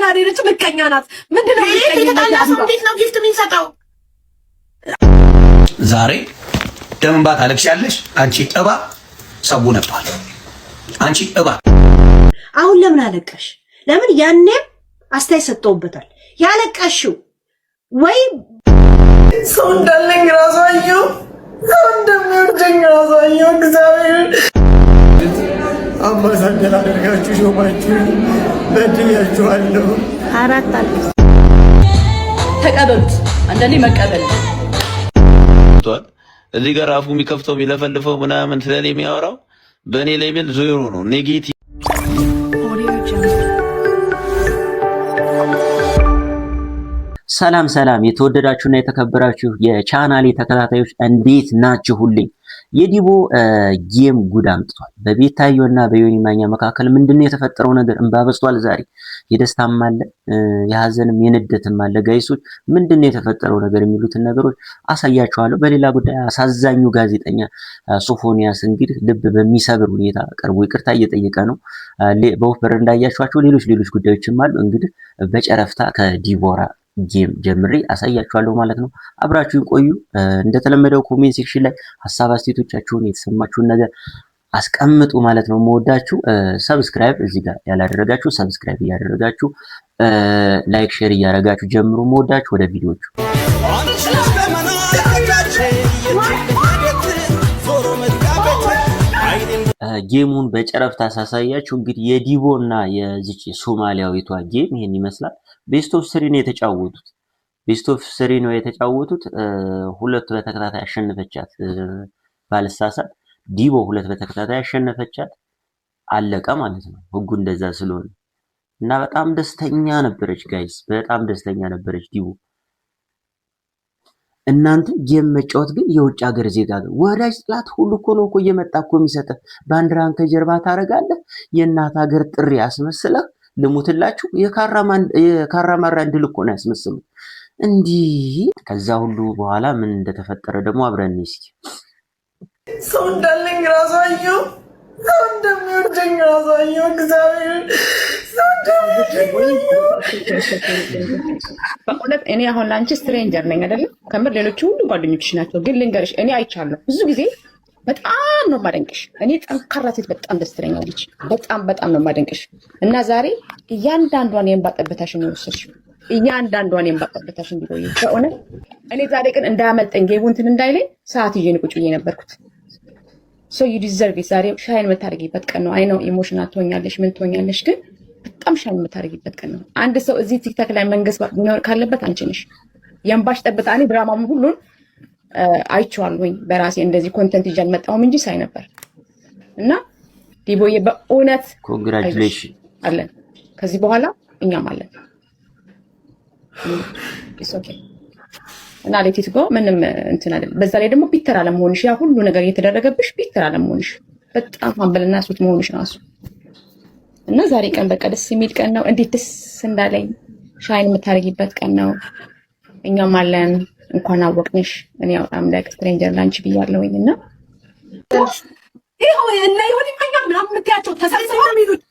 ለምን አልሄደችም? ምቀኛ ናት። ምንድነው እንዴት ነው ጊፍት የሚሰጠው? ዛሬ ደምባ ታለቅሻለሽ አንቺ እባ ሰው ነበር። አንቺ እባ አሁን ለምን አለቀሽ? ለምን ያኔም አስተያየት ሰጥተውበታል። ያለቀሽው ወይ ሰው እንዳለኝ ራሳየው ሰው እንደሚወደኝ ራሳየው እግዚአብሔር አምባሳደር አደርጋችሁ ሾማችሁ በድያችኋለሁ። አራት አልኩ ተቀበሉት። አንዳንዴ መቀበል እዚህ ጋር አፉ የሚከፍተው የሚለፈልፈው ምናምን ስለኔ የሚያወራው በእኔ ሌቭል ዜሮ ነው። ኔጌቲቭ ሰላም ሰላም፣ የተወደዳችሁና የተከበራችሁ የቻናሌ ተከታታዮች እንዴት ናችሁልኝ? የዲቦ ጌም ጉድ አምጥቷል። በቤታዮና በዮኒ ማኛ መካከል ምንድነው የተፈጠረው ነገር? እንባ በዝቷል። ዛሬ የደስታም አለ የሐዘንም የንደትም አለ። ጋይሶች ምንድነው የተፈጠረው ነገር የሚሉትን ነገሮች አሳያችኋለሁ። በሌላ ጉዳይ አሳዛኙ ጋዜጠኛ ሶፎንያስ እንግዲህ ልብ በሚሰብር ሁኔታ ቀርቦ ይቅርታ እየጠየቀ ነው። በወፍ በር እንዳያችኋቸው ሌሎች ጉዳዮችም አሉ። እንግዲህ በጨረፍታ ከዲቦራ ጌም ጀምሬ አሳያችኋለሁ ማለት ነው። አብራችሁን ቆዩ። እንደተለመደው ኮሜንት ሴክሽን ላይ ሐሳብ አስተያየቶቻችሁን የተሰማችሁን ነገር አስቀምጡ ማለት ነው። መወዳችሁ ሰብስክራይብ እዚህ ጋር ያላደረጋችሁ ሰብስክራይብ እያደረጋችሁ ላይክ ሼር እያደረጋችሁ ጀምሩ። መወዳችሁ ወደ ቪዲዮቹ ጌሙን በጨረፍታ ሳሳያችሁ እንግዲህ የዲቦና የዚች ሶማሊያዊቷ ጌም ይሄን ይመስላል። ቤስት ኦፍ 3 ነው የተጫወቱት። ሁለት በተከታታይ አሸነፈቻት ባልሳሳት። ዲቦ ሁለት በተከታታይ አሸነፈቻት። አለቀ ማለት ነው ህጉ እንደዛ ስለሆነ እና በጣም ደስተኛ ነበረች ጋይስ፣ በጣም ደስተኛ ነበረች ዲቦ። እናንተ ጌም መጫወት ግን የውጭ ሀገር ዜጋ ግን ወዳጅ ጥላት ሁሉ እኮ ነው እኮ እየመጣ እኮ የሚሰጥህ። ባንዲራን ከጀርባ ታረጋለህ። የእናት ሀገር ጥሪ አስመስለህ ልሙትላችሁ የካራማራ ድል እኮ ነው ያስመስሉት እንዲህ። ከዛ ሁሉ በኋላ ምን እንደተፈጠረ ደግሞ አብረን እስኪ። ሰው እንዳለኝ ራሳየው ሰው እንደሚወደኝ ራሳየው እግዚአብሔር ሰው በእውነት እኔ አሁን ላንቺ ስትሬንጀር ነኝ አይደለም? ከምር ሌሎቹ ሁሉ ጓደኞችሽ ናቸው። ግን ልንገርሽ እኔ አይቻለሁ ብዙ ጊዜ በጣም ነው ማደንቅሽ። እኔ ጠንካራ ሴት በጣም ደስ ትለኛለች። በጣም ነው ማደንቅሽ። እና ዛሬ እያንዳንዷን የእንባ ጠብታሽን ወሰድሽው፣ እያንዳንዷን የእንባ ጠብታሽን ቢቆይ በእውነት እኔ ዛሬ ግን እንዳያመልጠኝ ጌቡንትን እንዳይለኝ ሰዓት ይዤ ቁጭ ብዬ ነበርኩት። ሶ ዩ ዲዘርቭ ኢት። ዛሬ ሻይን የምታደርጊበት ቀን ነው። አይ ነው ኢሞሽናል ትሆኛለሽ፣ ምን ትሆኛለሽ፣ ግን በጣም ሻይን የምታደርጊበት ቀን ነው። አንድ ሰው እዚህ ቲክታክ ላይ መንገስ ካለበት አንቺ ነሽ። የእንባሽ ጠብታ እኔ ድራማም ሁሉን አይቼዋለሁኝ በራሴ እንደዚህ ኮንተንት ይዤ አልመጣሁም እንጂ ሳይ ነበር። እና ዲቦዬ በእውነት ኮንግራቹሌሽን አለን። ከዚህ በኋላ እኛም አለን። ኢትስ ኦኬ። እና ሌቲት ጎ ምንም እንትን አይደለም። በዛ ላይ ደግሞ ፒተር አለመሆንሽ፣ ያ ሁሉ ነገር እየተደረገብሽ ፒተር አለመሆንሽ፣ በጣም ሀምበልና ሱት መሆንሽ ራሱ እና ዛሬ ቀን በቃ ደስ የሚል ቀን ነው። እንዴት ደስ እንዳለኝ ሻይን የምታደርጊበት ቀን ነው። እኛም አለን። እንኳን አወቅንሽ። እኔ በጣም ላይክ ስትሬንጀር ላንቺ ብያለሁኝ። እና ይሄው እና ይሁን ይማኛ ምናምን የምትያቸው ተሰልስበው የሚሉት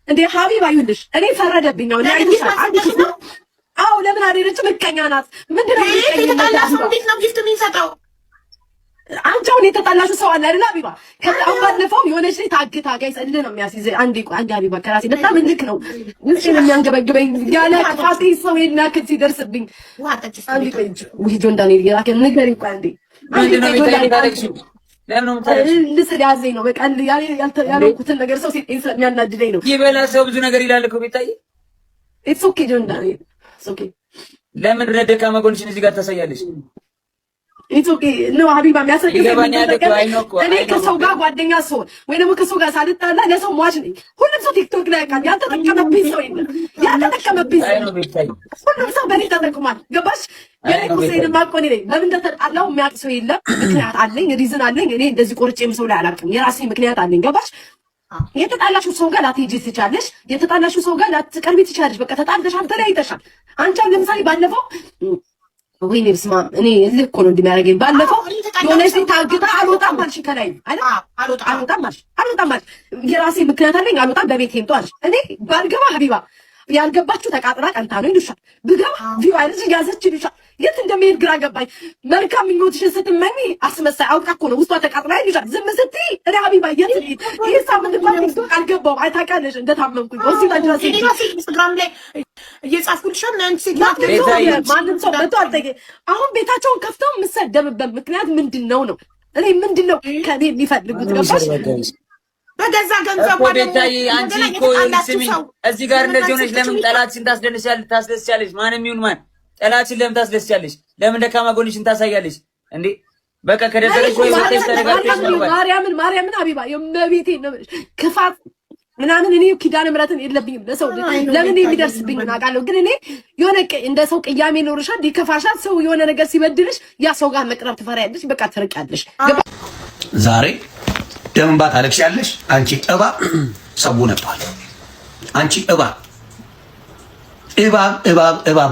እንዴ ሀቢባ ይሁንሽ። እኔ ፈረደብኝ ነው አዎ ለምን አልሄደችም? ምቀኛ ናት። ምንድነው እንዴት ነው ጊፍት የሚሰጠው? አንቺ አሁን የተጣላሽው ሰው አለ አይደል ሀቢባ? ከዛው ባለፈው የሆነች ልጅ ታግታ ጋይስ እንደ ነው የሚያስይዝ አንዴ ሀቢባ ከራሴ በጣም ልክ ነው ውስጤን የሚያንገበግበኝ ያለ ፋቴ ሰው የናክል ሲደርስብኝ አንዴ ቆይ ወይ ጆን ዳንኤል የራከን ነገር ይቆይ አንዴ ልስል ያዘኝ ነው በቃ ያልኩትን ነገር ሰው ስለሚያናድደኝ ነው። ይበላ ሰው ብዙ ነገር ይላል እኮ ቤታዬ። ኢትስ ኦኬ ጆን ዳንኤል ኦኬ። ለምን ደካማ ጎንሽን እዚህ ጋር ታሳያለሽ? ኢትስ ኦኬ ነው ሀቢባ የሚያስረግጥ እኔ ከሰው ጋር ጓደኛ ሰው ወይ ደግሞ ከሰው ጋር ሳልጣላ ለሰው ሟች ነኝ። ሁሉም ሰው ቲክቶክ ላይ ያውቃል። ያልተጠቀመብኝ ሰው የለም። ያልተጠቀመብኝ ሰው ሁሉም ሰው በእኔ ተጠቅሟል። ገባሽ? የኔ ቁሴን ማቆኔ ነኝ። ለምን እንደተጣላው የሚያውቅ ሰው የለም። ምክንያት አለኝ፣ ሪዝን አለኝ። እኔ እንደዚህ ቆርጬም ሰው ላይ አላውቅም። የራሴ ምክንያት አለኝ። ገባሽ? የተጣላሽው ሰው ጋር ላትሄጂ ትችያለሽ። የተጣላሽው ሰው ጋር ላትቀርቢ ትችያለሽ። በቃ ተጣልተሻል፣ ተለያይተሻል። አንቺ ለምሳሌ ባለፈው ወይኔ በስመ አብ እኔ እልህ እኮ ነው እንደሚያደርገኝ። ባለፈው የሆነች ልጅ ታግታ አልወጣም አልሽ ከላይ አይደል? አልወጣም አልሽ የራሴ ምክንያት አለኝ። አልወጣም በቤት ሄምጧል። እኔ ባልገባ ሀቢባ ያልገባችሁ ተቃጥራ ቀንታ ነው ይሉሻል። ብገባ ቪዋይልስ ያዘች ይሉሻል። የት እንደሚሄድ ግራ ገባኝ። መልካም ምኞትሽን ስትመኝ አስመሳይ አውቃ እኮ ነው ውስጧ ተቃጥራ ይሉሻል። ዝም ስትይ እኔ ሀቢባ የት ልሂድ? ይህ ሳምንት እንኳን ቲክቶክ አልገባሁም። አይታውቃለሽ እንደታመምኩኝ ሆስፒታል ድረስ ኢንስታግራም ላይ እየጻፍኩልሻል። ማንም ሰው መጥቶ አልጠየቀኝ። አሁን ቤታቸውን ከፍተው የምሰደብበት ምክንያት ምንድን ነው? እኔ ምንድን ነው ከኔ የሚፈልጉት? ገባሽ? በገዛ ገንዘብ ቤታዬ አንቺ እኮ ስሚኝ፣ እዚህ ጋር እንደዚህ ሆነሽ ለምን ጠላትሽን ታስደስቻለሽ? ማንም ይሁን ማን ጠላትሽን ለምን ታስደስቻለሽ? ለምን ደካማ ጎንሽን ታሳያለሽ እንዴ? በቃ ከደረሰሽ ወይ ወጥተሽ ተረጋግተሽ ነው። ማርያምን ሀቢባ የመቤቴ ነው ክፋት ምናምን እኔ ኪዳነ ምሕረትን የለብኝም ለሰው ለምን የሚደርስብኝ አውቃለሁ። ግን እኔ የሆነ እንደ ሰው ቅያሜ ኖርሻል፣ ይከፋሻል። ሰው የሆነ ነገር ሲበድልሽ ያ ሰው ጋር መቅረብ ትፈሪያለሽ፣ በቃ ትርቂያለሽ። ዛሬ ደም እንባ ታለቅሻለሽ። አንቺ እባብ ሰው ነጥቷል። አንቺ እባብ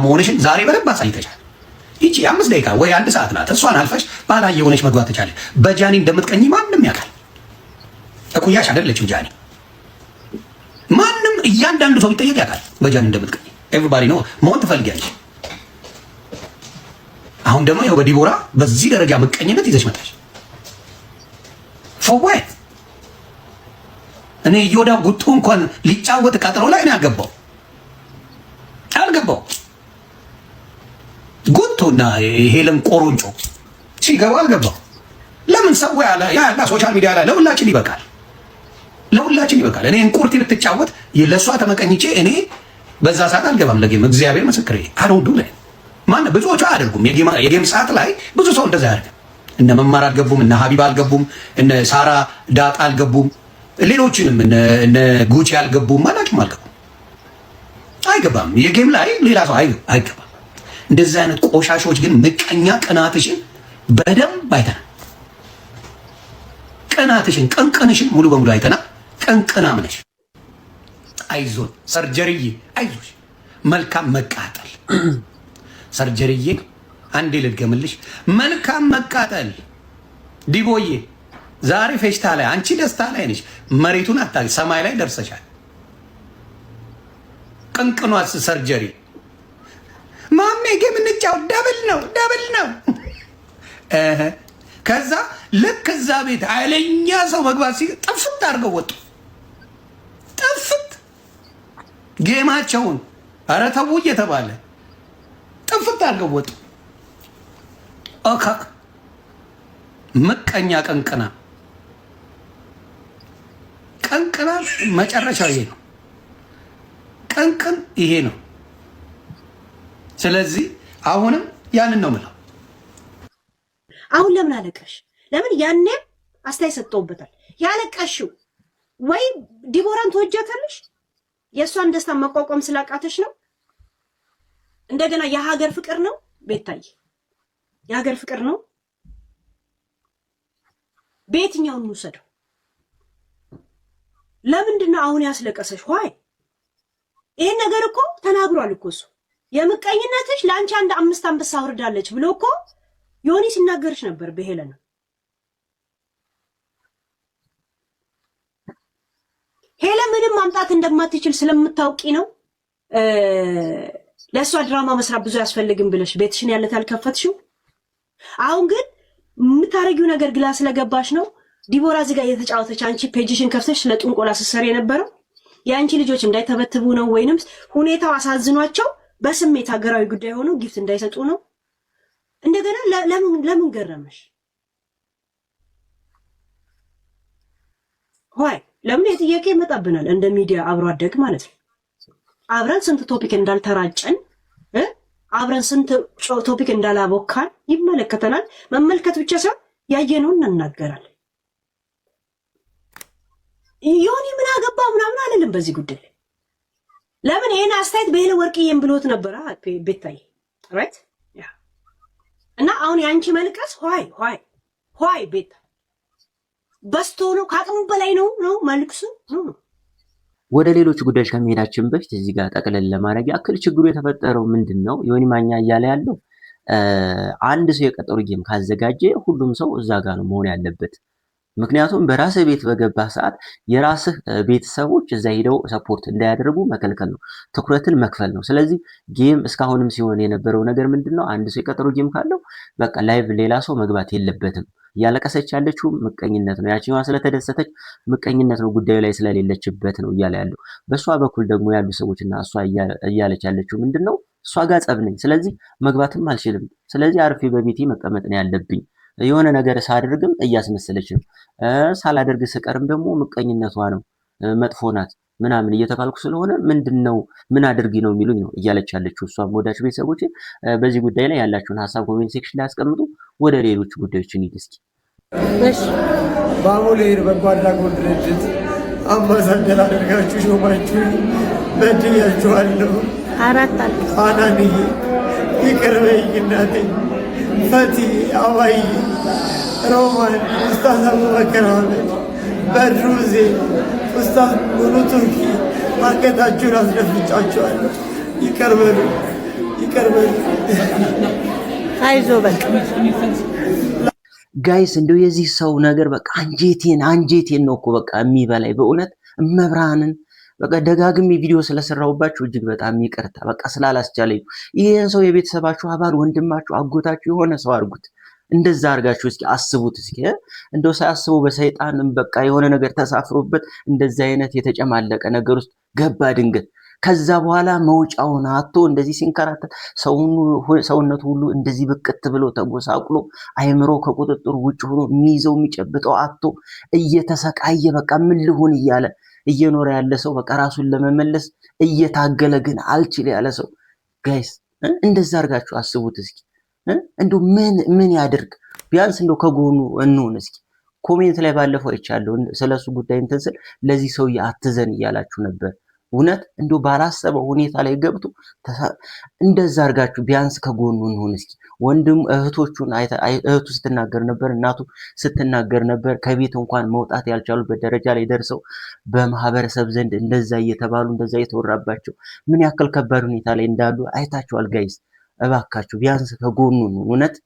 መሆንሽን ዛሬ በደንብ አሳይተሻል። ይቺ 5 ደቂቃ ወይ 1 ሰዓት ናት። እሷን አልፈሽ ባላየ የሆነች መግባት ትቻለሽ። በጃኒ እንደምትቀኝ ማንም ያውቃል። እኩያሽ አይደለችም ጃኒ። ማንም እያንዳንዱ ሰው ይጠየቅ ያውቃል በጃኒ እንደምትቀኝ። ኤቭሪባዲ ነው መሆን ትፈልጊያለሽ። አሁን ደግሞ ይኸው በዲቦራ በዚህ ደረጃ ምቀኝነት ይዘሽ መጣሽ። ፎዋይ እኔ ዮዳ ጉጡ እንኳን ሊጫወት ቀጠሮ ላይ ነው ያልገባው ጉጡና ሄለን ቆሮንጮ ሲገባ አልገባው። ለምን ሰው ያላ ሶሻል ሚዲያ ላይ ለሁላችን ይበቃል። እኔ እንቁርቲ ብትጫወት ለሷ ተመቀኝቼ እኔ በዛ ሰዓት አልገባም ለጌም። እግዚአብሔር ምስክሬ አሮዱ ላይ ማን ብዙዎቹ አያደርጉም። የጌም ሰዓት ላይ ብዙ ሰው እንደዛ ያደርጋል። እነ መማር አልገቡም፣ እነ ሀቢባ አልገቡም፣ እነ ሳራ ዳጣ አልገቡም፣ ሌሎችንም እነ ጉቺ አልገቡም፣ ማናቸውም አልገቡም። አይገባም። የጌም ላይ ሌላ ሰው አይገባም። እንደዚህ አይነት ቆሻሾች ግን ምቀኛ ቅናትሽን በደንብ አይተናል። ቅናትሽን ቀንቀንሽን ሙሉ በሙሉ አይተናል። ቀንቅናም ነሽ። አይዞን ሰርጀሪዬ፣ አይዞሽ። መልካም መቃጠል ሰርጀሪዬ፣ አንዴ ልድገምልሽ። መልካም መቃጠል ዲቦዬ። ዛሬ ፌሽታ ላይ አንቺ ደስታ ላይ ነሽ። መሬቱን ሰማይ ላይ ደርሰሻል። ቅንቅኗስ ሰርጀሪ ማሜ ጌም እንጫወት ደብል ነው። ከዛ ልክ እዛ ቤት ኃይለኛ ሰው መግባት ጥፍት አድርገው ወጡ። ጥፍት ጌማቸውን ኧረ ተው እየተባለ ጥፍት አድርገው ወጡ። ኦካክ ምቀኛ ቀንቅና መጨረሻው ይሄ ነው። ቀንቅን ይሄ ነው። ስለዚህ አሁንም ያንን ነው የምለው። አሁን ለምን አለቀሽ? ለምን ያኔም አስተያየት ሰጥተውበታል። ያለቀሽው ወይ ዲቦራን ተወጃታለሽ? የእሷን ደስታ መቋቋም ስላቃተሽ ነው? እንደገና የሀገር ፍቅር ነው ቤታይ፣ የሀገር ፍቅር ነው። በየትኛውን እንውሰደው? ለምንድን ነው አሁን ያስለቀሰሽ? ሆይ ይሄን ነገር እኮ ተናግሯል እኮ እሱ። የምቀኝነትሽ ለአንቺ 5 አንበሳ አውርዳለች ብሎ እኮ ዮኒ ሲናገርሽ ነበር በሄለን። ሄለን ምንም ማምጣት እንደማትችል ስለምታውቂ ነው ለእሷ ድራማ መስራት ብዙ አያስፈልግም ብለሽ ቤትሽን ያለት አልከፈትሽው። አሁን ግን የምታረጊው ነገር ግላ ስለገባሽ ነው። ዲቦራ እዚህ ጋር እየተጫወተች አንቺ ፔጅሽን ከፍተሽ ስለ ጥንቆላ ስትሰሪ የነበረው የአንቺ ልጆች እንዳይተበትቡ ነው ወይንም ሁኔታው አሳዝኗቸው በስሜት ሀገራዊ ጉዳይ ሆኖ ጊፍት እንዳይሰጡ ነው። እንደገና ለምን ገረመሽ? ሆይ ለምን የጥያቄ ይመጣብናል እንደ ሚዲያ አብሮ አደግ ማለት ነው። አብረን ስንት ቶፒክ እንዳልተራጨን አብረን ስንት ቶፒክ እንዳላቦካን ይመለከተናል። መመልከት ብቻ ሳይሆን ያየነውን እናገራለን። ዮኒ ምን አገባ ምናምን አለልን በዚህ ጉዳይ። ለምን ይሄን አስተያየት በሄለ ወርቅዬም ብሎት ነበር ቤታይ ራይት ያ። እና አሁን ያንቺ መልቀስ ሆይ ቤታ በስቶ ነው፣ ከአቅሙ በላይ ነው መልክሱ ነው። ወደ ሌሎች ጉዳዮች ከመሄዳችን በፊት እዚህ ጋር ጠቅለል ለማድረግ ያክል ችግሩ የተፈጠረው ምንድን ነው? ዮኒ ማኛ እያለ ያለው አንድ ሰው የቀጠሮ ጌም ካዘጋጀ ሁሉም ሰው እዛ ጋር ነው መሆን ያለበት። ምክንያቱም በራስህ ቤት በገባህ ሰዓት የራስህ ቤተሰቦች እዛ ሄደው ሰፖርት እንዳያደርጉ መከልከል ነው፣ ትኩረትን መክፈል ነው። ስለዚህ ጌም እስካሁንም ሲሆን የነበረው ነገር ምንድነው? አንድ ሰው የቀጠሮ ጌም ካለው በቃ ላይቭ ሌላ ሰው መግባት የለበትም። እያለቀሰች ያለችው ምቀኝነት ነው። ያቺኛዋ ስለተደሰተች ምቀኝነት ነው፣ ጉዳዩ ላይ ስለሌለችበት ነው እያለ ያለው። በእሷ በኩል ደግሞ ያሉ ሰዎችና እሷ እያለች ያለችው ምንድነው? እሷ ጋር ጸብ ነኝ፣ ስለዚህ መግባትም አልችልም፣ ስለዚህ አርፌ በቤቴ መቀመጥ ነው ያለብኝ። የሆነ ነገር ሳደርግም እያስመሰለች ነው፣ ሳላደርግ ስቀርም ደግሞ ምቀኝነቷ ነው፣ መጥፎ ናት ምናምን እየተባልኩ ስለሆነ ምንድነው ምን አድርጊ ነው የሚሉኝ ነው እያለች ያለችው። እሷም ወዳጅ ቤተሰቦች በዚህ ጉዳይ ላይ ያላችሁን ሀሳብ ኮሜንት ሴክሽን ላይ አስቀምጡ። ወደ ሌሎች ጉዳዮች እንሂድ እስኪ። በአሞሌር በጎ አድራጎት ድርጅት አምባሳደር አድርጋችሁ ሾማችሁ በድያችኋለሁ። አናንዬ ይቅር በይኝ እናቴ፣ ፈቲ፣ አባይ፣ ሮማን፣ ኡስታዝ አቡበከር አህመድ፣ በድሩዜ፣ ኡስታዝ ሙሉ ቱርኪ አንገታችሁን አስደፍጫችኋለሁ። ይቅር በሉ፣ ይቅር በሉ። አይዞ በቃ ጋይስ እንደው የዚህ ሰው ነገር በቃ አንጀቴን ነው እኮ በቃ የሚበላይ በእውነት መብራንን በቃ ደጋግሜ ቪዲዮ ስለሰራሁባችሁ እጅግ በጣም ይቅርታ። በቃ ስላላስቻለኝ ይሄን ሰው የቤተሰባችሁ አባል ወንድማችሁ፣ አጎታችሁ የሆነ ሰው አድርጉት። እንደዛ አድርጋችሁ እስኪ አስቡት። እስኪ እንደው ሳያስቡ በሰይጣንም በቃ የሆነ ነገር ተሳፍሮበት እንደዚህ አይነት የተጨማለቀ ነገር ውስጥ ገባ ድንገት። ከዛ በኋላ መውጫውን አጥቶ እንደዚህ ሲንከራተት ሰውነቱ ሁሉ እንደዚህ ብቅት ብሎ ተጎሳቁሎ አይምሮ ከቁጥጥር ውጭ ሆኖ የሚይዘው የሚጨብጠው አጥቶ እየተሰቃየ በቃ ምን ልሁን እያለ እየኖረ ያለ ሰው በቃ ራሱን ለመመለስ እየታገለ ግን አልችል ያለ ሰው ጋይስ እንደዛ አድርጋችሁ አስቡት እስኪ። እንደው ምን ያድርግ? ቢያንስ እንደው ከጎኑ እንሁን እስኪ። ኮሜንት ላይ ባለፈው አይቻለሁ ስለሱ ጉዳይ እንትን ስል ለዚህ ሰው አትዘን እያላችሁ ነበር። እውነት እንደው ባላሰበው ሁኔታ ላይ ገብቶ እንደዛ አድርጋችሁ ቢያንስ ከጎኑ እንሁን እስኪ። ወንድም እህቱ ስትናገር ነበር፣ እናቱ ስትናገር ነበር። ከቤት እንኳን መውጣት ያልቻሉበት ደረጃ ላይ ደርሰው በማህበረሰብ ዘንድ እንደዛ እየተባሉ እንደዛ እየተወራባቸው ምን ያክል ከባድ ሁኔታ ላይ እንዳሉ አይታችኋል ጋይስ። እባካችሁ ቢያንስ ከጎኑ እንሁን። እውነት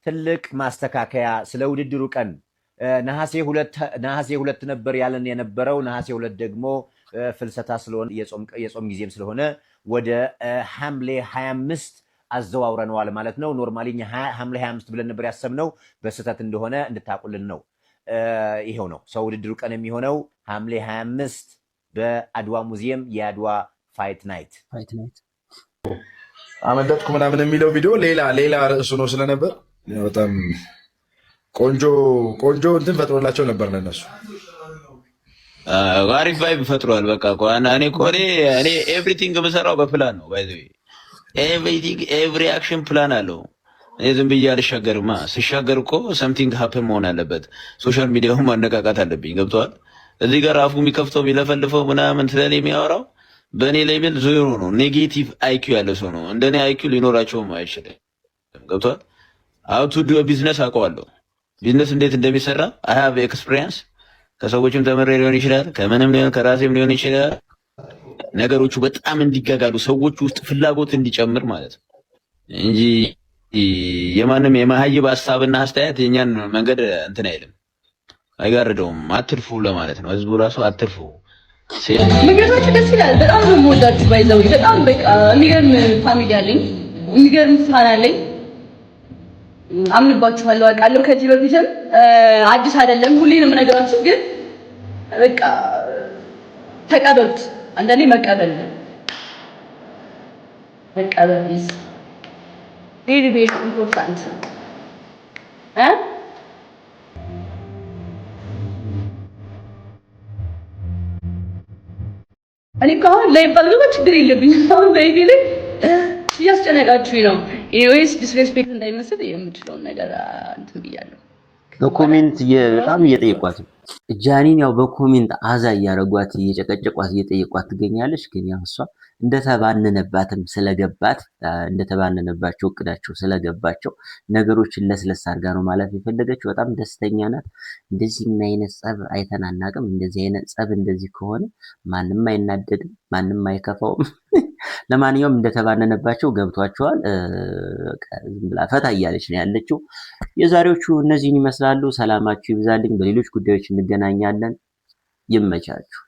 ትልቅ ማስተካከያ ስለ ውድድሩ ቀን ነሐሴ 2 ነበር ያለን የነበረው። ነሐሴ 2 ደግሞ ፍልሰታ ስለሆነ የጾም ጊዜም ስለሆነ ወደ ሐምሌ 25 አዘዋውረነዋል ማለት ነው። ኖርማሊ ሐምሌ 25 ብለን ነበር ያሰብነው፣ በስህተት እንደሆነ እንድታቁልን ነው። ይሄው ነው ሰው ውድድሩ ቀን የሚሆነው ሐምሌ 25 በአድዋ ሙዚየም የአድዋ ፋይት ናይት አመለጥኩ ምናምን የሚለው ቪዲዮ ሌላ ርዕሱ ነው ስለነበር በጣም ቆንጆ እንትን ፈጥሮላቸው ነበር ለነሱ። አሪፍ ቫይብ ፈጥሯል። በቃ እኔ ኤቭሪቲንግ የምሰራው በፕላን ነው። ባይ ዘ ዌይ ኤቭሪቲንግ ኤቭሪ አክሽን ፕላን አለው። እኔ ዝም ብዬ አልሻገርማ። ስሻገር እኮ ሰምቲንግ ሀፕን መሆን አለበት። ሶሻል ሚዲያውን ማነቃቃት አለብኝ። ገብቶሃል? እዚህ ጋር አፉ የሚከፍተው የሚለፈልፈው ምናምን ስለኔ የሚያወራው በእኔ ሌቭል ዜሮ ነው። ኔጌቲቭ አይኪው ያለ ሰው ነው። እንደኔ አይኪው ሊኖራቸውም አይችልም። ገብቶሃል? how to do a business አውቀዋለሁ። ቢዝነስ እንዴት እንደሚሰራ I have experience። ከሰዎችም ተመሬ ሊሆን ይችላል፣ ከምንም ሊሆን ከራሴም ሊሆን ይችላል። ነገሮቹ በጣም እንዲጋጋሉ ሰዎች ውስጥ ፍላጎት እንዲጨምር ማለት ነው እንጂ የማንም የማህይብ ሀሳብና አስተያየት የኛን መንገድ እንትን አይልም፣ አይጋርደውም። አትርፉ ለማለት ነው። ህዝቡ ራሱ አትርፉ። ምክንያቱም ደስ ይላል። በጣም ነው የምወዳችሁ። ባይዘው በጣም በቃ የሚገርም ፋሚሊ አለኝ፣ የሚገርም ፋን አለኝ። አምንባችኋለሁ አውቃለሁ። ከዚህ በፊትም አዲስ አይደለም፣ ሁሌንም ነገራችሁ ግን በቃ ተቀበሉት። አንዳንዴ መቀበል is really very important። እኔ ካሁን ላይ ባልገባ ችግር የለብኝም። አሁን ላይ ግን እያስጨነቃችሁኝ ነው። ኤኒዌይስ ዲስሬስፔክት እንዳይመስል የምችለውን ነገር እንትን ብያለሁ። በኮሜንት በጣም እየጠየቋት ጃኒን ያው በኮሜንት አዛ እያረጓት እየጨቀጨቋት እየጠየቋት ትገኛለች። ግን ያው እሷ እንደተባነነባትም ስለገባት እንደተባነነባቸው እቅዳቸው ስለገባቸው ነገሮችን ለስለስ አድርጋ ነው ማለት የፈለገችው። በጣም ደስተኛ ናት። እንደዚህ አይነት ጸብ አይተን አናውቅም። እንደዚህ አይነት ጸብ እንደዚህ ከሆነ ማንም አይናደድም፣ ማንም አይከፋውም። ለማንኛውም እንደተባነነባቸው ገብቷቸዋል። ዝም ብላ ፈታ እያለች ነው ያለችው። የዛሬዎቹ እነዚህን ይመስላሉ። ሰላማችሁ ይብዛልኝ። በሌሎች ጉዳዮች እንገናኛለን። ይመቻችሁ።